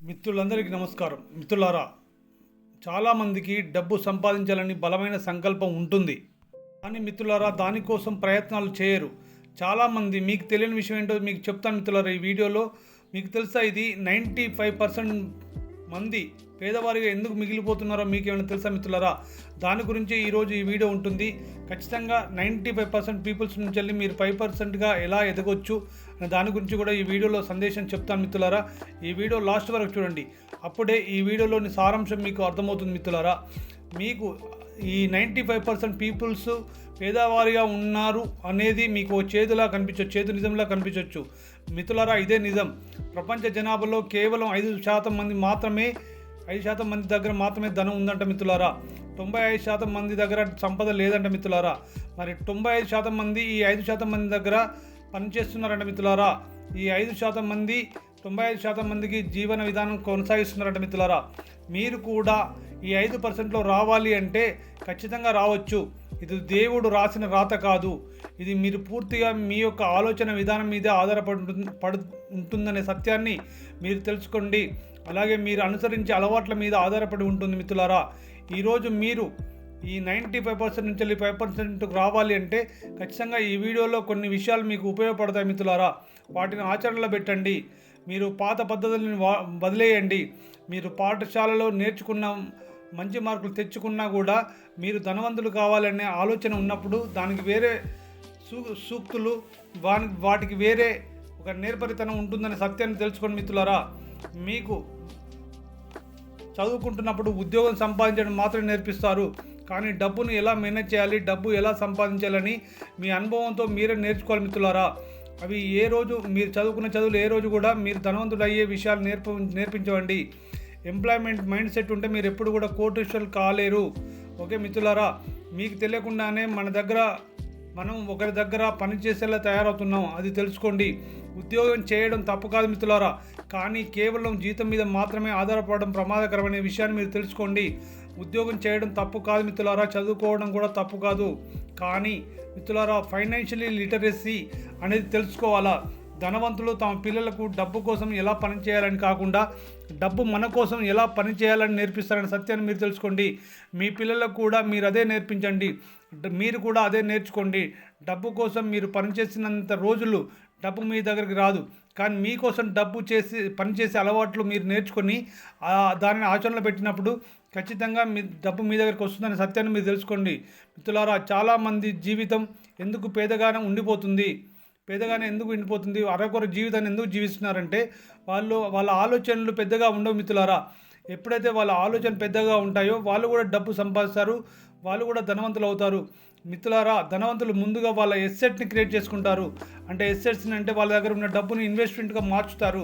మిత్రులందరికీ నమస్కారం. మిత్రులారా, చాలామందికి డబ్బు సంపాదించాలని బలమైన సంకల్పం ఉంటుంది. కానీ మిత్రులారా, దానికోసం ప్రయత్నాలు చేయరు. చాలామంది మీకు తెలియని విషయం ఏంటో మీకు చెప్తాను మిత్రులారా. ఈ వీడియోలో మీకు తెలుసా, ఇది 95% మంది పేదవారిగా ఎందుకు మిగిలిపోతున్నారో మీకు ఏమైనా తెలుసా మిత్రులారా? దాని గురించి ఈరోజు ఈ వీడియో ఉంటుంది. ఖచ్చితంగా 95% పీపుల్స్ నుంచి వెళ్ళి మీరు 5%గా ఎలా ఎదగొచ్చు అనే దాని గురించి కూడా ఈ వీడియోలో సందేశం చెప్తాను మిత్రులారా. ఈ వీడియో లాస్ట్ వరకు చూడండి, అప్పుడే ఈ వీడియోలోని సారాంశం మీకు అర్థమవుతుంది మిత్రులారా. మీకు ఈ 95% పీపుల్స్ పేదవారిగా ఉన్నారు అనేది మీకు చేదులా కనిపించవచ్చు, చేదు నిజంలా కనిపించవచ్చు మిత్రులారా. ఇదే నిజం. ప్రపంచ జనాభాలో కేవలం 5% మంది మాత్రమే, 5% మంది దగ్గర మాత్రమే ధనం ఉందంట మిత్రులారా. 95% మంది దగ్గర సంపద లేదంట మిత్రులారా. మరి 95% మంది ఈ 5% మంది దగ్గర పనిచేస్తున్నారంట మిత్రులారా. ఈ 5% మంది 95% మందికి జీవన విధానం కొనసాగిస్తున్నారంట మిత్రులారా. మీరు కూడా ఈ 5%లో రావాలి అంటే ఖచ్చితంగా రావచ్చు. ఇది దేవుడు రాసిన రాత కాదు. ఇది మీరు పూర్తిగా మీ యొక్క ఆలోచన విధానం మీద ఆధారపడి ఉంటుందనే సత్యాన్ని మీరు తెలుసుకోండి. అలాగే మీరు అనుసరించే అలవాట్ల మీద ఆధారపడి ఉంటుంది మిత్రులారా. ఈరోజు మీరు ఈ 95% నుంచి 5%కు రావాలి అంటే ఖచ్చితంగా ఈ వీడియోలో కొన్ని విషయాలు మీకు ఉపయోగపడతాయి మిత్రులారా. వాటిని ఆచరణలో పెట్టండి. మీరు పాత పద్ధతులను వదిలేయండి. మీరు పాఠశాలలో నేర్చుకున్న మంచి మార్కులు తెచ్చుకున్నా కూడా మీరు ధనవంతులు కావాలనే ఆలోచన ఉన్నప్పుడు దానికి వేరే సూక్తులు, వాటికి వేరే ఒక నేర్పరితనం ఉంటుందనే సత్యాన్ని తెలుసుకోండి మిత్రులారా. మీకు చదువుకుంటున్నప్పుడు ఉద్యోగం సంపాదించడం మాత్రమే నేర్పిస్తారు, కానీ డబ్బును ఎలా మేనేజ్ చేయాలి, డబ్బు ఎలా సంపాదించాలని మీ అనుభవంతో మీరే నేర్చుకోవాలి మిత్రులారా. అవి ఏ రోజు మీరు చదువుకున్న చదువులు ఏ రోజు కూడా మీరు ధనవంతులు అయ్యే విషయాలు నేర్పించవండి. ఎంప్లాయ్మెంట్ మైండ్ సెట్ ఉంటే మీరు ఎప్పుడు కూడా కోటీశ్వరులు కాలేరు. ఓకే మిత్రులారా, మీకు తెలియకుండానే మనం ఒకరి దగ్గర పనిచేసేలా తయారవుతున్నాం, అది తెలుసుకోండి. ఉద్యోగం చేయడం తప్పు కాదు మిత్రులారా, కానీ కేవలం జీతం మీద మాత్రమే ఆధారపడడం ప్రమాదకరమనే విషయాన్ని మీరు తెలుసుకోండి. ఉద్యోగం చేయడం తప్పు కాదు మిత్రులారా, చదువుకోవడం కూడా తప్పు కాదు. కానీ మిత్రులారా, ఫైనాన్షియలీ లిటరసీ అనేది తెలుసుకోవాలా. ధనవంతులు తమ పిల్లలకు డబ్బు కోసం ఎలా పనిచేయాలని కాకుండా డబ్బు మన కోసం ఎలా పనిచేయాలని నేర్పిస్తారనే సత్యాన్ని మీరు తెలుసుకోండి. మీ పిల్లలకు కూడా మీరు అదే నేర్పించండి. మీరు కూడా అదే నేర్చుకోండి. డబ్బు కోసం మీరు పనిచేసినంత రోజులు డబ్బు మీ దగ్గరికి రాదు, కానీ మీకోసం పనిచేసే అలవాట్లు మీరు నేర్చుకొని దానిని ఆచరణలో పెట్టినప్పుడు ఖచ్చితంగా మీ డబ్బు మీ దగ్గరికి వస్తుందనే సత్యాన్ని మీరు తెలుసుకోండి మిత్రులారా. చాలామంది జీవితం ఎందుకు పేదగానే ఉండిపోతుంది, అరకొర జీవితాన్ని ఎందుకు జీవిస్తున్నారంటే వాళ్ళ ఆలోచనలు పెద్దగా ఉండవు మిత్రులారా. ఎప్పుడైతే వాళ్ళ ఆలోచన పెద్దగా ఉంటాయో వాళ్ళు కూడా డబ్బు సంపాదిస్తారు, వాళ్ళు కూడా ధనవంతులు అవుతారు మిత్రులారా. ధనవంతులు ముందుగా వాళ్ళ ఎస్సెట్ని క్రియేట్ చేసుకుంటారు. అంటే ఎస్సెట్స్ని అంటే వాళ్ళ దగ్గర ఉన్న డబ్బుని ఇన్వెస్ట్మెంట్గా మార్చుతారు.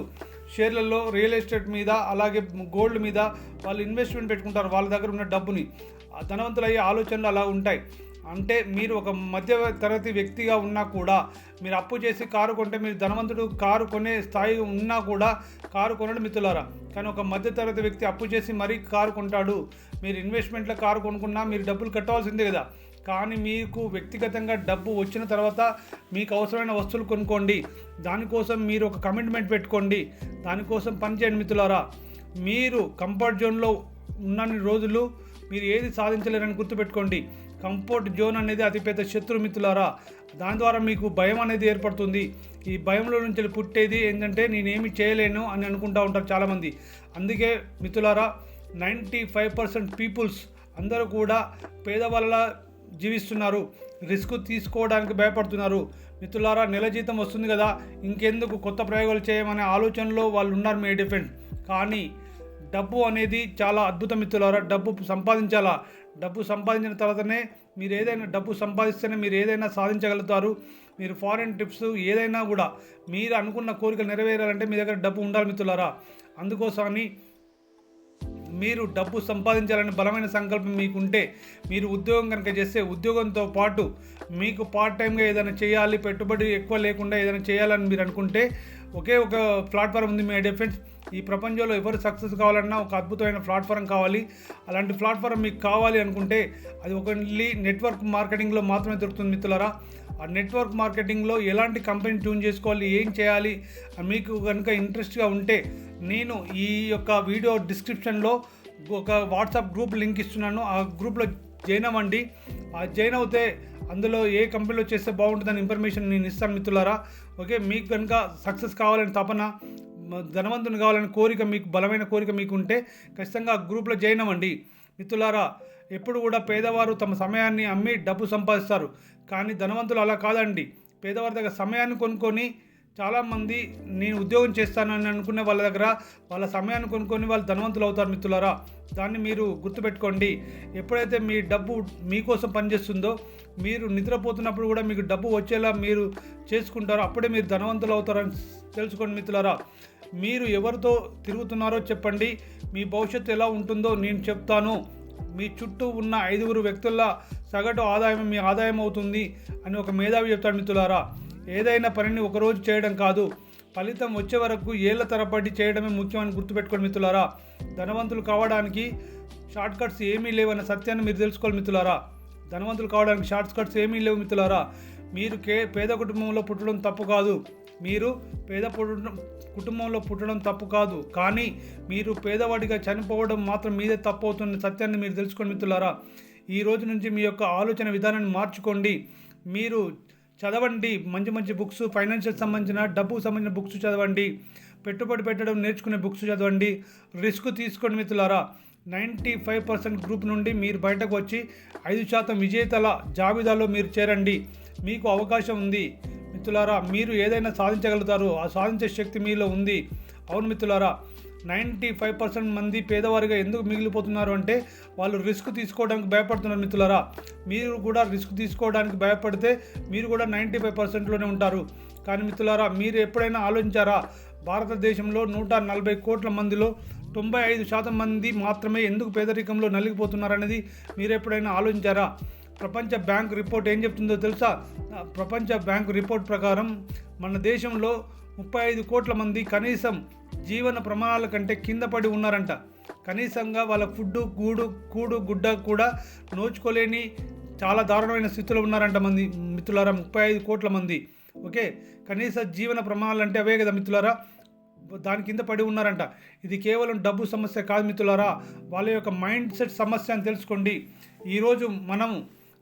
షేర్లలో, రియల్ ఎస్టేట్ మీద, అలాగే గోల్డ్ మీద వాళ్ళు ఇన్వెస్ట్మెంట్ పెట్టుకుంటారు వాళ్ళ దగ్గర ఉన్న డబ్బుని. ధనవంతులు అయ్యే ఆలోచనలు అలా ఉంటాయి. అంటే మీరు ఒక మధ్య తరగతి వ్యక్తిగా ఉన్నా కూడా మీరు అప్పు చేసి కారు కొంటే, మీరు ధనవంతుడు కారు కొనే స్థాయి ఉన్నా కూడా కారు కొనడు మిత్రులారా. కానీ ఒక మధ్య తరగతి వ్యక్తి అప్పు చేసి మరీ కారు కొంటాడు. మీరు ఇన్వెస్ట్మెంట్లో కారు కొనుక్కున్నా మీరు డబ్బులు కట్టవలసిందే కదా. కానీ మీకు వ్యక్తిగతంగా డబ్బు వచ్చిన తర్వాత మీకు అవసరమైన వస్తువులు కొనుక్కోండి. దానికోసం మీరు ఒక కమిట్మెంట్ పెట్టుకోండి. దానికోసం పనిచేయండి మిత్రులారా. మీరు కంఫర్ట్ జోన్లో ఉన్నన్ని రోజులు మీరు ఏది సాధించలేరని గుర్తుపెట్టుకోండి. కంఫర్ట్ జోన్ అనేది అతిపెద్ద శత్రు మిత్రులారా. దాని ద్వారా మీకు భయం అనేది ఏర్పడుతుంది. ఈ భయంలో నుంచి పుట్టేది ఏంటంటే నేనేమి చేయలేను అని అనుకుంటూ ఉంటారు చాలామంది. అందుకే మిత్రులారా, 95% పీపుల్స్ అందరూ కూడా పేదవాళ్ళ జీవిస్తున్నారు. రిస్క్ తీసుకోవడానికి భయపడుతున్నారు మిత్రులారా. నెల జీతం వస్తుంది కదా, ఇంకెందుకు కొత్త ప్రయోగాలు చేయమనే ఆలోచనలో వాళ్ళు ఉన్నారు మీ డిఫెండ్. కానీ డబ్బు అనేది చాలా అద్భుతం మిత్రులారా. డబ్బు సంపాదించాలా. డబ్బు సంపాదించిన తర్వాతనే డబ్బు సంపాదిస్తేనే మీరు ఏదైనా సాధించగలుగుతారు. మీరు ఫారెన్ ట్రిప్స్ ఏదైనా కూడా మీరు అనుకున్న కోరికలు నెరవేరాలంటే మీ దగ్గర డబ్బు ఉండాలి మిత్రులారా. అందుకోసమని మీరు డబ్బు సంపాదించాలని బలమైన సంకల్పం మీకుంటే, మీరు ఉద్యోగం కనుక చేస్తే ఉద్యోగంతో పాటు మీకు పార్ట్ టైంగా ఏదైనా చేయాలి, పెట్టుబడి ఎక్కువ లేకుండా ఏదైనా చేయాలని మీరు అనుకుంటే ఒకే ఒక ప్లాట్ఫామ్ ఉంది మై డియర్ ఫ్రెండ్స్. ఈ ప్రపంచంలో ఎవరు సక్సెస్ కావాలన్నా ఒక అద్భుతమైన ప్లాట్ఫామ్ కావాలి. అలాంటి ప్లాట్ఫామ్ మీకు కావాలి అనుకుంటే అది ఓన్లీ నెట్వర్క్ మార్కెటింగ్లో మాత్రమే దొరుకుతుంది మిత్రులారా. ఆ నెట్వర్క్ మార్కెటింగ్లో ఎలాంటి కంపెనీ ట్యూన్ చేసుకోవాలి, ఏం చేయాలి మీకు కనుక ఇంట్రెస్ట్గా ఉంటే నేను ఈ యొక్క వీడియో డిస్క్రిప్షన్లో ఒక వాట్సాప్ గ్రూప్ లింక్ ఇస్తున్నాను. ఆ గ్రూప్లో జాయిన్ అవ్వండి. ఆ జాయిన్ అవుతే అందులో ఏ కంపెనీలో చేస్తే బాగుంటుందని ఇన్ఫర్మేషన్ నేను ఇస్తాను మిత్రులారా. ఓకే, మీకు కనుక సక్సెస్ కావాలని తపన, ధనవంతుని కావాలని కోరిక, మీకు బలమైన కోరిక మీకు ఉంటే ఖచ్చితంగా ఆ గ్రూప్లో జాయిన్ అవ్వండి మిత్రులారా. ఎప్పుడు కూడా పేదవారు తమ సమయాన్ని అమ్మి డబ్బు సంపాదిస్తారు, కానీ ధనవంతులు అలా కాదండి. పేదవారి దగ్గర సమయాన్ని కొనుక్కొని చాలామంది నేను ఉద్యోగం చేస్తానని అనుకునే వాళ్ళ దగ్గర వాళ్ళ సమయాన్ని కొనుక్కొని వాళ్ళు ధనవంతులు అవుతారు మిత్రులారా. దాన్ని మీరు గుర్తుపెట్టుకోండి. ఎప్పుడైతే మీ డబ్బు మీకోసం పనిచేస్తుందో, మీరు నిద్రపోతున్నప్పుడు కూడా మీకు డబ్బు వచ్చేలా మీరు చేసుకుంటారో అప్పుడే మీరు ధనవంతులు అవుతారని తెలుసుకోండి మిత్రులారా. మీరు ఎవరితో తిరుగుతున్నారో చెప్పండి, మీ భవిష్యత్తు ఎలా ఉంటుందో నేను చెప్తాను. మీ చుట్టూ ఉన్న 5 వ్యక్తుల సగటు ఆదాయం మీ ఆదాయం అవుతుంది అని ఒక మేధావి చెప్తాడు మిత్రులారా. ఏదైనా పనిని ఒకరోజు చేయడం కాదు, ఫలితం వచ్చే వరకు ఏళ్ల తరబడి చేయడమే ముఖ్యమని గుర్తుపెట్టుకోండి మిత్రులారా. ధనవంతులు కావడానికి షార్ట్ కట్స్ ఏమీ లేవన్న సత్యాన్ని మీరు తెలుసుకోవాలి మిత్రులారా. ధనవంతులు కావడానికి షార్ట్ కట్స్ ఏమీ లేవు మిత్రులారా. మీరు పేద కుటుంబంలో పుట్టడం తప్పు కాదు, మీరు కుటుంబంలో పుట్టడం తప్పు కాదు, కానీ మీరు పేదవాడిగా చనిపోవడం మాత్రం మీదే తప్పు అవుతున్న సత్యాన్ని మీరు తెలుసుకోండి మిత్రులారా. ఈ రోజు నుంచి మీ యొక్క ఆలోచన విధానాన్ని మార్చుకోండి. మీరు చదవండి, మంచి మంచి బుక్స్, ఫైనాన్షియల్ సంబంధించిన డబ్బుకు సంబంధించిన బుక్స్ చదవండి, పెట్టుబడి పెట్టడం నేర్చుకునే బుక్స్ చదవండి, రిస్క్ తీసుకోండి మిత్రులారా. 95% గ్రూప్ నుండి మీరు బయటకు వచ్చి 5% విజేతల జాబితాలో మీరు చేరండి. మీకు అవకాశం ఉంది మిత్రులారా. మీరు ఏదైనా సాధించగలుగుతారు, ఆ సాధించే శక్తి మీలో ఉంది. అవును మిత్రులారా, 95% మంది పేదవారిగా ఎందుకు మిగిలిపోతున్నారు అంటే వాళ్ళు రిస్క్ తీసుకోవడానికి భయపడుతున్నారు మిత్రులారా. మీరు కూడా రిస్క్ తీసుకోవడానికి భయపడితే మీరు కూడా 95%లోనే ఉంటారు. కానీ మిత్రులారా, మీరు ఎప్పుడైనా ఆలోచించారా, భారతదేశంలో 140 కోట్ల మందిలో 95% మంది మాత్రమే ఎందుకు పేదరికంలో నలిగిపోతున్నారనేది మీరు ఎప్పుడైనా ఆలోచించారా? ప్రపంచ బ్యాంక్ రిపోర్ట్ ఏం చెప్తుందో తెలుసా? ప్రపంచ బ్యాంక్ రిపోర్ట్ ప్రకారం మన దేశంలో 35 కోట్ల మంది కనీసం జీవన ప్రమాణాల కంటే కింద పడి ఉన్నారంట. కనీసంగా వాళ్ళ ఫుడ్, కూడు గుడ్డ కూడా నోచుకోలేని చాలా దారుణమైన స్థితిలో ఉన్నారంట మంది మిత్రులారా. 35 కోట్ల మంది. ఓకే, కనీస జీవన ప్రమాణాలు అంటే అవే కదా మిత్రులారా, దాని కింద పడి ఉన్నారంట. ఇది కేవలం డబ్బు సమస్య కాదు మిత్రులారా, వాళ్ళ యొక్క మైండ్ సెట్ సమస్య అని తెలుసుకోండి. ఈరోజు మనం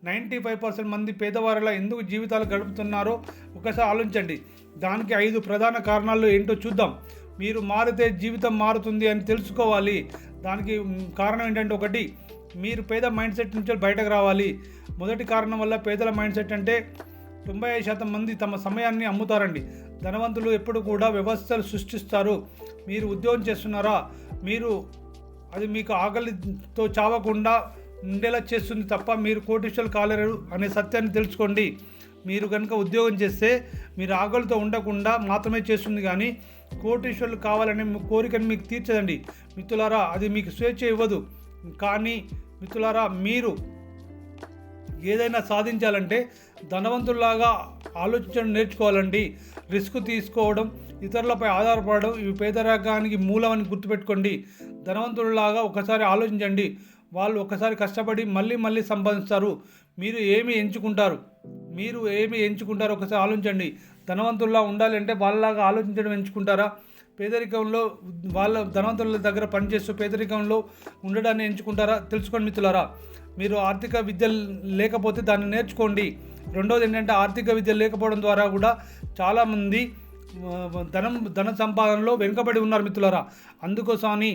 95% మంది పేదవారిలా ఎందుకు జీవితాలు గడుపుతున్నారో ఒకసారి ఆలోచించండి. దానికి 5 ప్రధాన కారణాలు ఏంటో చూద్దాం. మీరు మారితే జీవితం మారుతుంది అని తెలుసుకోవాలి. దానికి కారణం ఏంటంటే, 1, మీరు పేద మైండ్ సెట్ నుంచి బయటకు రావాలి. మొదటి కారణం వల్ల పేదల మైండ్ సెట్ అంటే 95% మంది తమ సమయాన్ని అమ్ముతారండి. ధనవంతులు ఎప్పుడు కూడా వ్యవస్థలు సృష్టిస్తారు. మీరు ఉద్యోగం చేస్తున్నారా, అది మీకు ఆకలితో చావకుండా ఉండేలా చేస్తుంది తప్ప మీరు కోటీశ్వరులు కాలేరు అనే సత్యాన్ని తెలుసుకోండి. మీరు కనుక ఉద్యోగం చేస్తే మీరు ఆకలితో ఉండకుండా మాత్రమే చేస్తుంది, కానీ కోటీశ్వరులు కావాలనే కోరికను మీకు తీర్చదండి మిత్రులారా. అది మీకు స్వేచ్ఛ ఇవ్వదు. కానీ మిత్రులారా, మీరు ఏదైనా సాధించాలంటే ధనవంతుల్లాగా ఆలోచించడం నేర్చుకోవాలండి. రిస్క్ తీసుకోవడం, ఇతరులపై ఆధారపడడం ఇవి పేదరికానికి మూలమని గుర్తుపెట్టుకోండి. ధనవంతులలాగా ఒకసారి ఆలోచించండి. వాళ్ళు ఒకసారి కష్టపడి మళ్ళీ సంపాదిస్తారు. మీరు ఏమి ఎంచుకుంటారు ఒకసారి ఆలోచించండి. ధనవంతుల్లా ఉండాలి అంటే వాళ్ళలాగా ఆలోచించడం ఎంచుకుంటారా? పేదరికంలో వాళ్ళ ధనవంతుల దగ్గర పనిచేస్తూ పేదరికంలో ఉండడాన్ని ఎంచుకుంటారా? తెలుసుకోండి మిత్రులారా. మీరు ఆర్థిక విద్య లేకపోతే దాన్ని నేర్చుకోండి. రెండోది ఏంటంటే, ఆర్థిక విద్య లేకపోవడం ద్వారా కూడా చాలామంది ధన సంపాదనలో వెనుకబడి ఉన్నారు మిత్రులారా. అందుకోసమని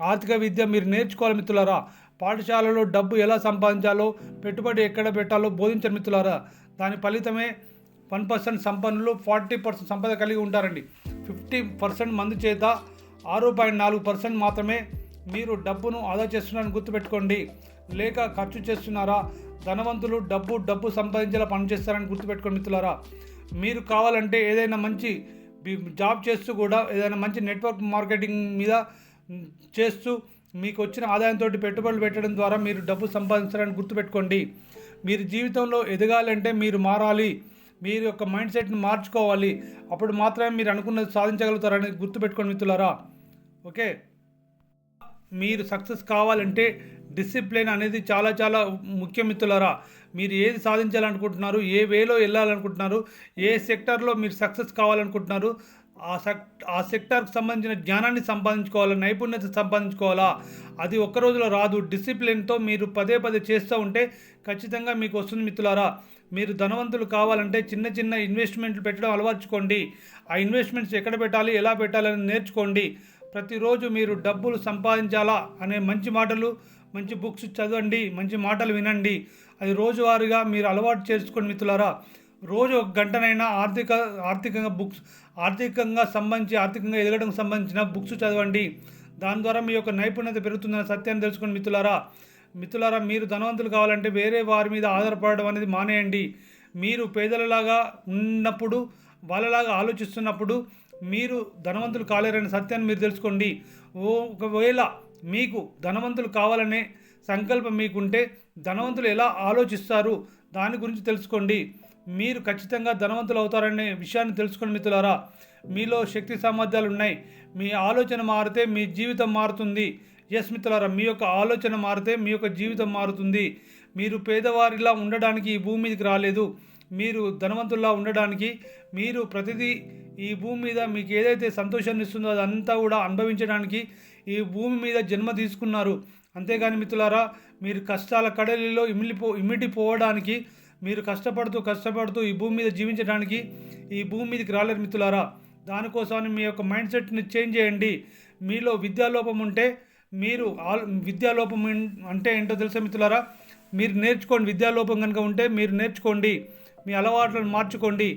ఆర్థిక విద్య మీరు నేర్చుకోవాలి మిత్రులారా. పాఠశాలలో డబ్బు ఎలా సంపాదించాలో, పెట్టుబడి ఎక్కడ పెట్టాలో బోధించారు మిత్రులారా. దాని ఫలితమే 1% సంపన్నులు 40% సంపద కలిగి ఉంటారండి. 50% మంది చేత 6.4% మాత్రమే మీరు డబ్బును ఆదా చేస్తున్నారని గుర్తుపెట్టుకోండి. లేక ఖర్చు చేస్తున్నారా? ధనవంతులు డబ్బు సంపాదించేలా పనిచేస్తారని గుర్తుపెట్టుకోండి మిత్రులారా. మీరు కావాలంటే ఏదైనా మంచి జాబ్ చేస్తూ కూడా ఏదైనా మంచి నెట్వర్క్ మార్కెటింగ్ మీద చేస్తూ మీకు వచ్చిన ఆదాయంతో పెట్టుబడులు పెట్టడం ద్వారా మీరు డబ్బు సంపాదించాలని గుర్తుపెట్టుకోండి. మీరు జీవితంలో ఎదగాలంటే మీరు మారాలి. మీరు యొక్క మైండ్ సెట్ని మార్చుకోవాలి. అప్పుడు మాత్రమే మీరు అనుకున్నది సాధించగలుగుతారని గుర్తుపెట్టుకోండి మిత్రులారా. ఓకే, మీరు సక్సెస్ కావాలంటే డిసిప్లిన్ అనేది చాలా చాలా ముఖ్యం మిత్రులారా. మీరు ఏది సాధించాలనుకుంటున్నారు, ఏ వేలో వెళ్ళాలనుకుంటున్నారు, ఏ సెక్టార్లో మీరు సక్సెస్ కావాలనుకుంటున్నారు, ఆ సెక్టార్కి సంబంధించిన జ్ఞానాన్ని సంపాదించుకోవాలా, నైపుణ్యత సంపాదించుకోవాలా. అది ఒక్క రోజులో రాదు. డిసిప్లిన్తో మీరు పదే పదే చేస్తూ ఉంటే ఖచ్చితంగా మీకు వస్తుంది మిత్రులారా. మీరు ధనవంతులు కావాలంటే చిన్న చిన్న ఇన్వెస్ట్మెంట్లు పెట్టడం అలవర్చుకోండి. ఆ ఇన్వెస్ట్మెంట్స్ ఎక్కడ పెట్టాలి, ఎలా పెట్టాలని నేర్చుకోండి. ప్రతిరోజు మీరు డబ్బులు సంపాదించాలా అనే మంచి మాటలు, మంచి బుక్స్ చదవండి, మంచి మాటలు వినండి. అది రోజువారీగా మీరు అలవాటు చేసుకోండి మిత్రులారా. రోజు ఒక గంటనైనా ఆర్థికంగా సంబంధించి ఆర్థికంగా ఎదగడానికి సంబంధించిన బుక్స్ చదవండి. దాని ద్వారా మీ యొక్క నైపుణ్యత పెరుగుతుందన్న సత్యాన్ని తెలుసుకోండి మిత్రులారా. మీరు ధనవంతులు కావాలంటే వేరే వారి మీద ఆధారపడడం అనేది మానేయండి. మీరు పేదలలాగా ఉన్నప్పుడు, వాళ్ళలాగా ఆలోచిస్తున్నప్పుడు మీరు ధనవంతులు కాలేరనే సత్యాన్ని మీరు తెలుసుకోండి. ఒకవేళ మీకు ధనవంతులు కావాలనే సంకల్పం మీకుంటే ధనవంతులు ఎలా ఆలోచిస్తారు దాని గురించి తెలుసుకోండి. మీరు ఖచ్చితంగా ధనవంతులు అవుతారనే విషయాన్ని తెలుసుకోండి మిత్రులారా. మీలో శక్తి సామర్థ్యాలు ఉన్నాయి. మీ ఆలోచన మారితే మీ జీవితం మారుతుంది. ఎస్ మిత్రులారా, మీ యొక్క ఆలోచన మారితే మీ యొక్క జీవితం మారుతుంది. మీరు పేదవారిలా ఉండడానికి ఈ భూమి మీదకి రాలేదు. మీరు ధనవంతుల్లా ఉండడానికి, మీరు ప్రతిదీ ఈ భూమి మీద మీకు ఏదైతే సంతోషాన్ని ఇస్తుందో అదంతా కూడా అనుభవించడానికి ఈ భూమి మీద జన్మ తీసుకున్నారు. అంతేగాని మిత్రులారా, మీరు కష్టాల కడలిలో ఇమిడిపోవడానికి, మీరు కష్టపడుతూ ఈ భూమి మీద జీవించడానికి ఈ భూమి మీదకి రాలేరు మిత్రులారా. దానికోసమని మీ యొక్క మైండ్ సెట్ని చేంజ్ చేయండి. మీలో విద్యాలోపం ఉంటే విద్యాలోపం అంటే ఏంటో తెలుసా మిత్రులారా? మీరు నేర్చుకోండి. విద్యాలోపం కనుక ఉంటే మీరు నేర్చుకోండి, మీ అలవాట్లను మార్చుకోండి.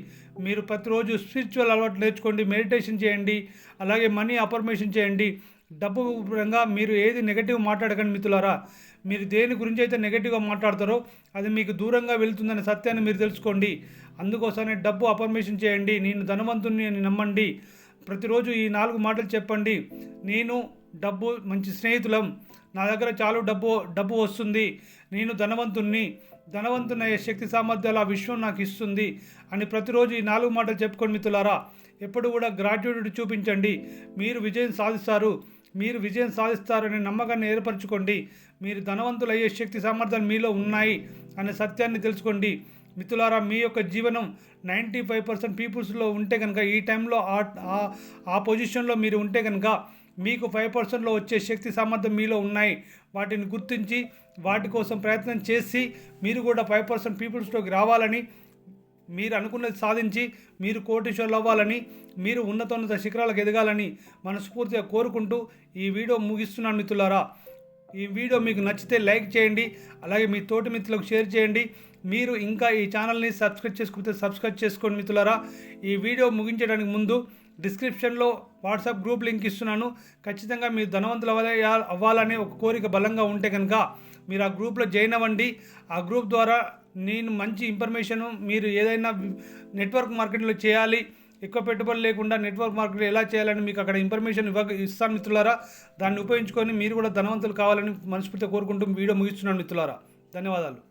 మీరు ప్రతిరోజు స్పిరిచువల్ అలవాట్లు నేర్చుకోండి, మెడిటేషన్ చేయండి, అలాగే మనీ అఫర్మేషన్ చేయండి. డబ్బు పరంగా మీరు ఏది నెగటివ్ మాట్లాడకండి మిత్రులారా. మీరు దేని గురించి అయితే నెగటివ్గా మాట్లాడతారో అది మీకు దూరంగా వెళ్తుందనే సత్యాన్ని మీరు తెలుసుకోండి. అందుకోసమే డబ్బు అఫర్మేషన్ చేయండి. నేను ధనవంతుని అని నమ్మండి. ప్రతిరోజు ఈ 4 మాటలు చెప్పండి. నేను డబ్బు మంచి స్నేహితులం, నా దగ్గర చాలు డబ్బు వస్తుంది, నేను ధనవంతునయ్యే శక్తి సామర్థ్యాలు ఆ విశ్వం నాకు ఇస్తుంది అని ప్రతిరోజు ఈ 4 మాటలు చెప్పుకోండి మిత్రులారా. ఎప్పుడు కూడా గ్రాట్యూడ్ చూపించండి. మీరు విజయం సాధిస్తారనే నమ్మకాన్ని ఏర్పరచుకోండి. మీరు ధనవంతులయ్యే శక్తి సామర్థ్యాలు మీలో ఉన్నాయి అనే సత్యాన్ని తెలుసుకోండి మిత్రులారా. మీ యొక్క జీవనం 95% పీపుల్స్లో ఉంటే కనుక, ఈ టైంలో ఆ పొజిషన్లో మీరు ఉంటే కనుక మీకు 5%లో వచ్చే శక్తి సామర్థ్యం మీలో ఉన్నాయి. వాటిని గుర్తించి వాటి కోసం ప్రయత్నం చేసి మీరు కూడా 5% పీపుల్స్లోకి రావాలని, మీరు అనుకున్నది సాధించి మీరు కోటీశ్వరులు అవ్వాలని, మీరు ఉన్నత శిఖరాలకు ఎదగాలని మనస్ఫూర్తిగా కోరుకుంటూ ఈ వీడియో ముగిస్తున్నాను మిత్రులారా. ఈ వీడియో మీకు నచ్చితే లైక్ చేయండి, అలాగే మీ తోటి మిత్రులకు షేర్ చేయండి. మీరు ఇంకా ఈ ఛానల్ని సబ్స్క్రైబ్ చేసుకోకపోతే సబ్స్క్రైబ్ చేసుకోండి మిత్రులారా. ఈ వీడియో ముగించడానికి ముందు డిస్క్రిప్షన్లో వాట్సాప్ గ్రూప్ లింక్ ఇస్తున్నాను. ఖచ్చితంగా మీరు ధనవంతులు అవ్వాలనే ఒక కోరిక బలంగా ఉంటే కనుక మీరు ఆ గ్రూప్లో జాయిన్ అవ్వండి. ఆ గ్రూప్ ద్వారా నేను మంచి ఇన్ఫర్మేషను, మీరు ఏదైనా నెట్వర్క్ మార్కెటింగ్లో చేయాలి, ఎక్కువ పెట్టుబడి లేకుండా నెట్వర్క్ మార్కెటింగ్ ఎలా చేయాలని మీకు అక్కడ ఇన్ఫర్మేషన్ ఇస్తాను మిత్రులారా. దాన్ని ఉపయోగించుకొని మీరు కూడా ధనవంతులు కావాలని మనస్ఫూర్తిగా కోరుకుంటూ వీడియో ముగిస్తున్నాను మిత్రులారా. ధన్యవాదాలు.